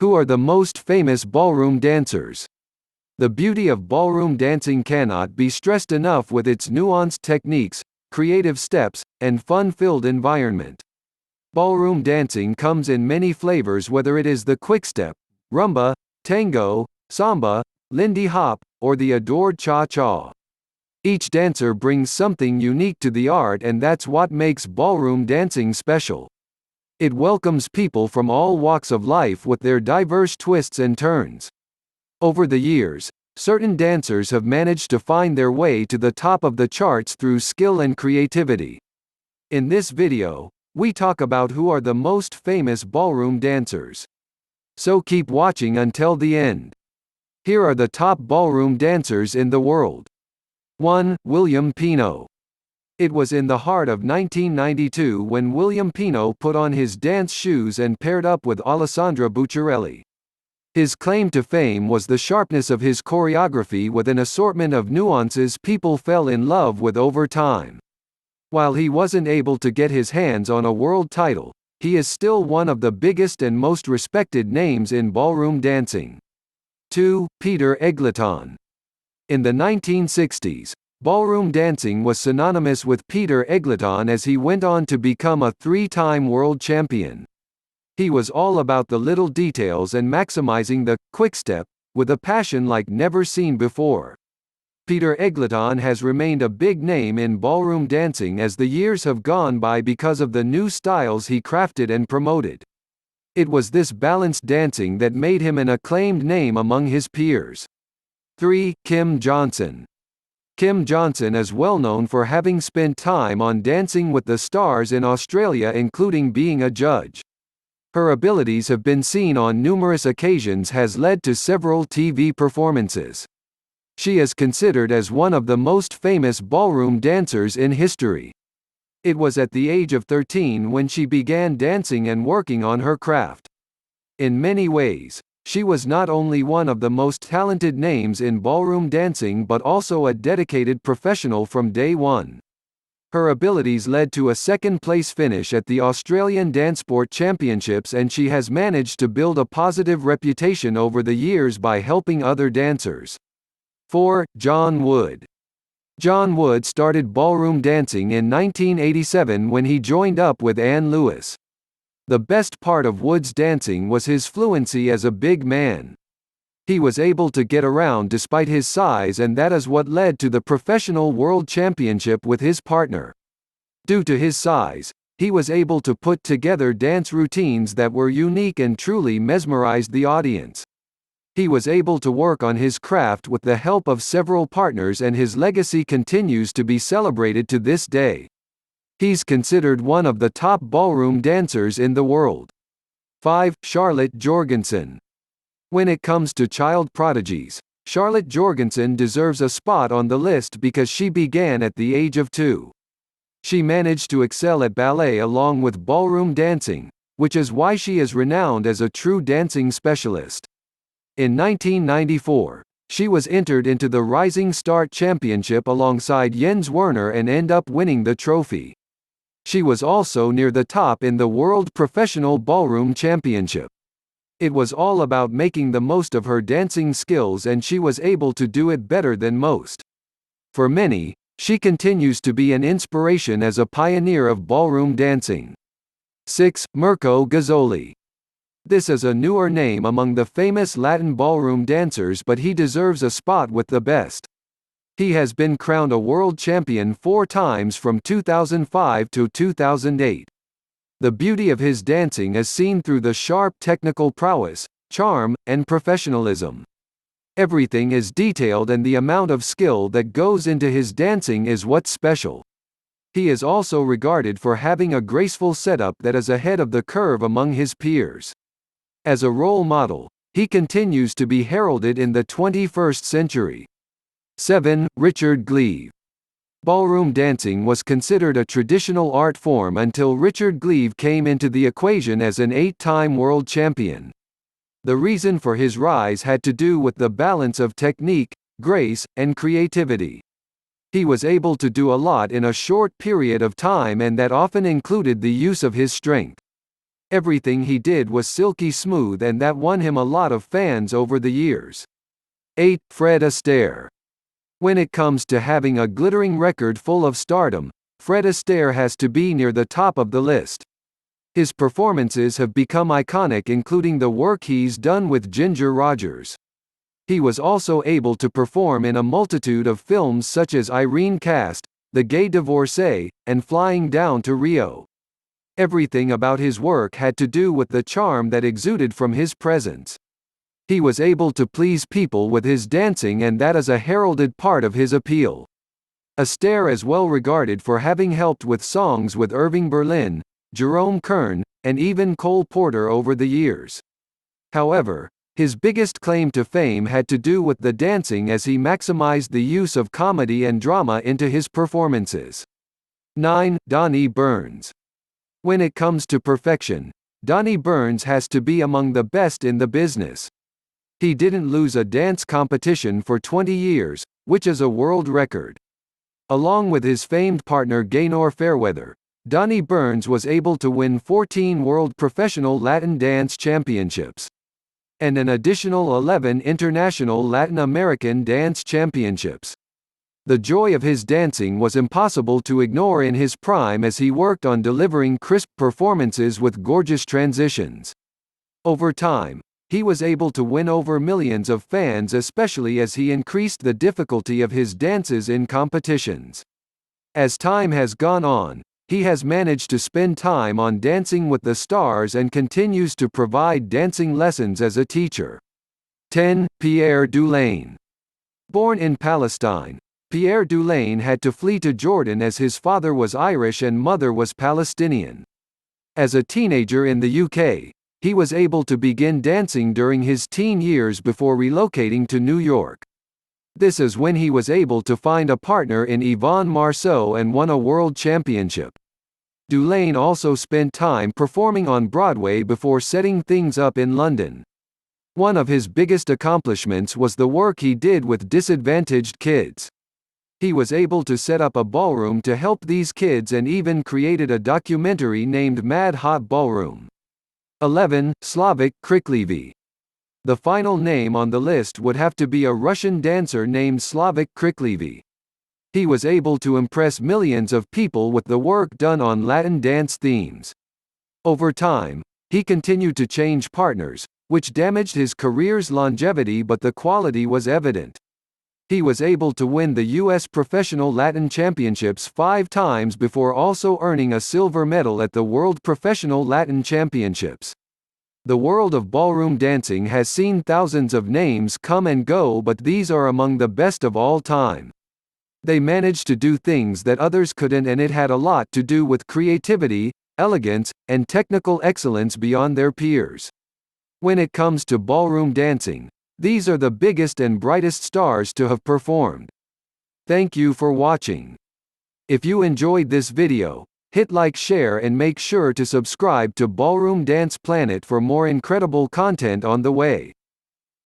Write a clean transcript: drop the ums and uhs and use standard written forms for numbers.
Who are the most famous ballroom dancers? The beauty of ballroom dancing cannot be stressed enough with its nuanced techniques, creative steps, and fun-filled environment. Ballroom dancing comes in many flavors, whether it is the Quickstep, Rumba, Tango, Samba, Lindy Hop, or the adored Cha-Cha. Each dancer brings something unique to the art, and that's what makes ballroom dancing special. It welcomes people from all walks of life with their diverse twists and turns. Over the years, certain dancers have managed to find their way to the top of the charts through skill and creativity. In this video, we talk about who are the most famous ballroom dancers. So keep watching until the end. Here are the top ballroom dancers in the world. 1. William Pino. It was in the heart of 1992 when William Pino put on his dance shoes and paired up with Alessandra Bucciarelli. His claim to fame was the sharpness of his choreography with an assortment of nuances people fell in love with over time. While he wasn't able to get his hands on a world title, he is still one of the biggest and most respected names in ballroom dancing. 2. Peter Egleton. In the 1960s, ballroom dancing was synonymous with Peter Egleton as he went on to become a three-time world champion. He was all about the little details and maximizing the quickstep with a passion like never seen before. Peter Egleton has remained a big name in ballroom dancing as the years have gone by because of the new styles he crafted and promoted. It was this balanced dancing that made him an acclaimed name among his peers. 3. Kim Johnson. Kim Johnson is well known for having spent time on Dancing with the Stars in Australia, including being a judge. Her abilities have been seen on numerous occasions, has led to several TV performances. She is considered as one of the most famous ballroom dancers in history. It was at the age of 13 when she began dancing and working on her craft. In many ways, she was not only one of the most talented names in ballroom dancing but also a dedicated professional from day one. Her abilities led to a second-place finish at the Australian Dancesport Championships, and she has managed to build a positive reputation over the years by helping other dancers. 4. John Wood. John Wood started ballroom dancing in 1987 when he joined up with Ann Lewis. The best part of Wood's dancing was his fluency as a big man. He was able to get around despite his size, and that is what led to the professional world championship with his partner. Due to his size, he was able to put together dance routines that were unique and truly mesmerized the audience. He was able to work on his craft with the help of several partners, and his legacy continues to be celebrated to this day. He's considered one of the top ballroom dancers in the world. 5. Charlotte Jorgensen. When it comes to child prodigies, Charlotte Jorgensen deserves a spot on the list because she began at the age of 2. She managed to excel at ballet along with ballroom dancing, which is why she is renowned as a true dancing specialist. In 1994, she was entered into the Rising Start Championship alongside Jens Werner and ended up winning the trophy. She was also near the top in the World Professional Ballroom Championship. It was all about making the most of her dancing skills, and she was able to do it better than most. For many, she continues to be an inspiration as a pioneer of ballroom dancing. 6. Mirko Gazzoli. This is a newer name among the famous Latin ballroom dancers, but he deserves a spot with the best. He has been crowned a world champion 4 times from 2005 to 2008. The beauty of his dancing is seen through the sharp technical prowess, charm, and professionalism. Everything is detailed, and the amount of skill that goes into his dancing is what's special. He is also regarded for having a graceful setup that is ahead of the curve among his peers. As a role model, he continues to be heralded in the 21st century. 7. Richard Gleeve. Ballroom dancing was considered a traditional art form until Richard Gleeve came into the equation as an 8-time world champion. The reason for his rise had to do with the balance of technique, grace, and creativity. He was able to do a lot in a short period of time, and that often included the use of his strength. Everything he did was silky smooth, and that won him a lot of fans over the years. 8. Fred Astaire. When it comes to having a glittering record full of stardom, Fred Astaire has to be near the top of the list. His performances have become iconic, including the work he's done with Ginger Rogers. He was also able to perform in a multitude of films such as Irene Cast, The Gay Divorcee, and Flying Down to Rio. Everything about his work had to do with the charm that exuded from his presence. He was able to please people with his dancing, and that is a heralded part of his appeal. Astaire is well regarded for having helped with songs with Irving Berlin, Jerome Kern, and even Cole Porter over the years. However, his biggest claim to fame had to do with the dancing, as he maximized the use of comedy and drama into his performances. 9. Donnie Burns. When it comes to perfection, Donnie Burns has to be among the best in the business. He didn't lose a dance competition for 20 years, which is a world record. Along with his famed partner Gaynor Fairweather, Donnie Burns was able to win 14 World Professional Latin Dance Championships and an additional 11 International Latin American Dance Championships. The joy of his dancing was impossible to ignore in his prime, as he worked on delivering crisp performances with gorgeous transitions. Over time, he was able to win over millions of fans, especially as he increased the difficulty of his dances in competitions. As time has gone on, he has managed to spend time on Dancing with the Stars and continues to provide dancing lessons as a teacher. 10. Pierre Du Lane. Born in Palestine, Pierre Du Lane had to flee to Jordan as his father was Irish and mother was Palestinian. As a teenager in the UK, he was able to begin dancing during his teen years before relocating to New York. This is when he was able to find a partner in Yvonne Marceau and won a world championship. Du Lane also spent time performing on Broadway before setting things up in London. One of his biggest accomplishments was the work he did with disadvantaged kids. He was able to set up a ballroom to help these kids and even created a documentary named Mad Hot Ballroom. 11. Slavik Kriklevy. The final name on the list would have to be a Russian dancer named Slavik Kriklevy. He was able to impress millions of people with the work done on Latin dance themes. Over time, he continued to change partners, which damaged his career's longevity, but the quality was evident. He was able to win the U.S. Professional Latin Championships 5 times before also earning a silver medal at the World Professional Latin Championships. The world of ballroom dancing has seen thousands of names come and go, but these are among the best of all time. They managed to do things that others couldn't, and it had a lot to do with creativity, elegance, and technical excellence beyond their peers. When it comes to ballroom dancing, these are the biggest and brightest stars to have performed. Thank you for watching. If you enjoyed this video, hit like, share, and make sure to subscribe to Ballroom Dance Planet for more incredible content on the way.